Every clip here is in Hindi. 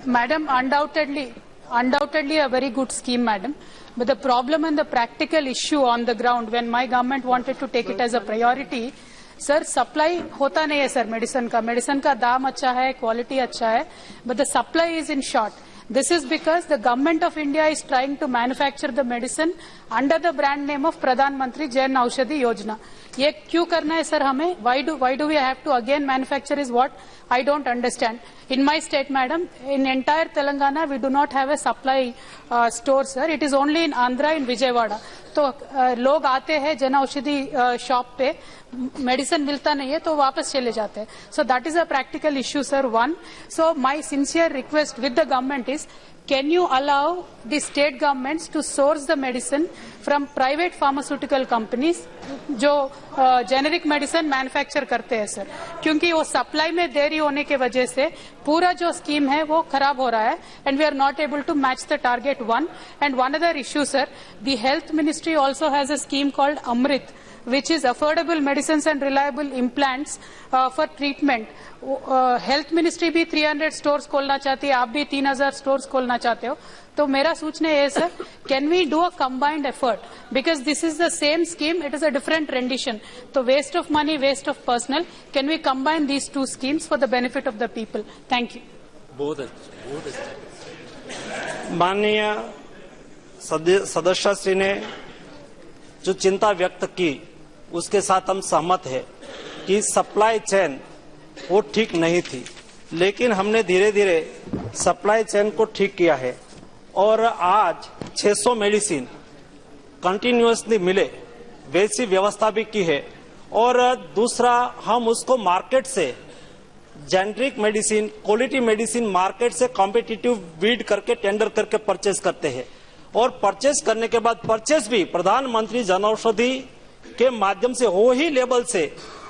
Madam, undoubtedly a very good scheme, madam. But the problem and the practical issue on the ground, when my government wanted to take it as a priority, sir supply होता नहीं है सर मेडिसिन का दाम अच्छा है, क्वालिटी अच्छा है, but the supply is in short. This is because the government of India is trying to manufacture the medicine under the brand name of Pradhan Mantri Jan Aushadhi Yojana. ये क्यों करना है सर हमें? Why do we have to again manufacture is what I don't understand. In my state, madam, in entire Telangana, we do not have a supply store, sir. It is only in Andhra, in Vijayawada. तो लोग आते हैं जन औषधि शॉप पे, मेडिसिन मिलता नहीं है तो वापस चले जाते हैं. So that is a practical issue sir. One, so my sincere request with the government is, can you allow the state governments to source the medicine from private pharmaceutical companies जो जेनेरिक मेडिसिन मैन्युफैक्चर करते हैं सर, क्योंकि वो सप्लाई में देरी होने की वजह से पूरा जो स्कीम है वो खराब हो रहा है, and we are not able to match the target. One and one other issue sir, the health ministry also has a scheme called Amrit, which is affordable medicines and reliable implants for treatment. Health ministry भी 300 स्टोर्स खोलना चाहती है, आप भी 3000 स्टोर्स खोलना चाहते हो. तो मेरा सूचना है sir, can we do a combined effort, because this is the same scheme, it is a different rendition. तो waste of money, waste of personal, can we combine these two schemes for the benefit of the people? Thank you. बहुत अच्छा. माननीय सदस्य श्री ने जो चिंता व्यक्त की उसके साथ हम सहमत है कि सप्लाई चेन वो ठीक नहीं थी, लेकिन हमने धीरे धीरे सप्लाई चेन को ठीक किया है और आज 600 मेडिसिन कंटिन्यूअसली मिले वैसी व्यवस्था भी की है. और दूसरा, हम उसको मार्केट से generic medicine, quality medicine market से कॉम्पिटिटिव बीड करके टेंडर करके परचेज करते हैं, और परचेज करने के बाद परचेज भी प्रधानमंत्री जन औषधि के माध्यम से हो ही लेवल से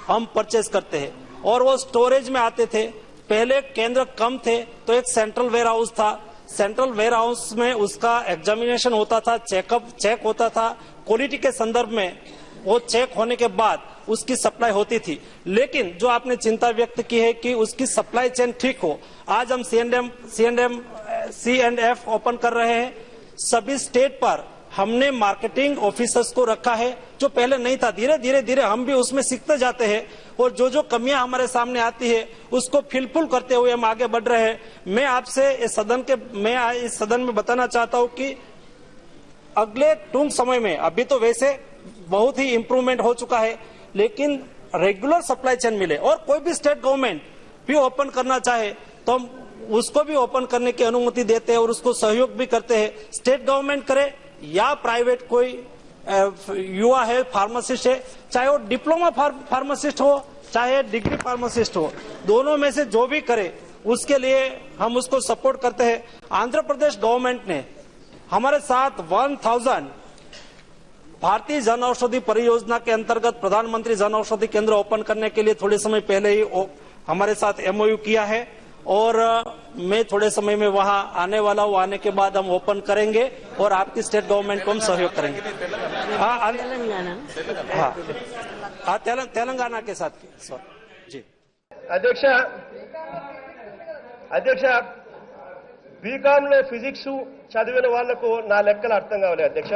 हम परचेज करते हैं. और वो स्टोरेज में आते थे. पहले केंद्र कम थे तो एक सेंट्रल वेयर हाउस था, सेंट्रल वेयर हाउस में उसका एग्जामिनेशन होता था, चेक होता था, क्वालिटी के संदर्भ में वो चेक होने के बाद उसकी सप्लाई होती थी. लेकिन जो आपने चिंता व्यक्त की है कि उसकी सप्लाई चेन ठीक हो, आज हम C&F ओपन कर रहे हैं. सभी स्टेट पर हमने मार्केटिंग ऑफिसर्स को रखा है, जो पहले नहीं था. धीरे धीरे हम भी उसमें सीखते जाते हैं, और जो कमियां हमारे सामने आती है उसको फिलफुल करते हुए हम आगे बढ़ रहे हैं. मैं आपसे इस सदन में बताना चाहता हूं कि अगले टूंक समय में, अभी तो वैसे बहुत ही इम्प्रूवमेंट हो चुका है, लेकिन रेगुलर सप्लाई चेन मिले और कोई भी स्टेट गवर्नमेंट भी ओपन करना चाहे तो हम उसको भी ओपन करने की अनुमति देते हैं और उसको सहयोग भी करते हैं. स्टेट गवर्नमेंट करे या प्राइवेट कोई युवा है, फार्मासिस्ट है, चाहे वो डिप्लोमा फार्मासिस्ट हो चाहे डिग्री फार्मासिस्ट हो, दोनों में से जो भी करे उसके लिए हम उसको सपोर्ट करते हैं. आंध्र प्रदेश गवर्नमेंट ने हमारे साथ 1000 भारतीय जन औषधि परियोजना के अंतर्गत प्रधानमंत्री जन औषधि केंद्र ओपन करने के लिए थोड़े समय पहले ही हमारे साथ MOU किया है, और मैं थोड़े समय में वहां आने वाला हूं. आने के बाद हम ओपन करेंगे और आपकी स्टेट गवर्नमेंट को हम सहयोग करेंगे. हाँ, तेलंगाना के साथ जी. అధ్యక్ష బీకామ్ లో ఫిజిక్స్ చదివిన వాళ్లకు నా లెక్కలు అర్థం కావాలి అధ్యక్ష.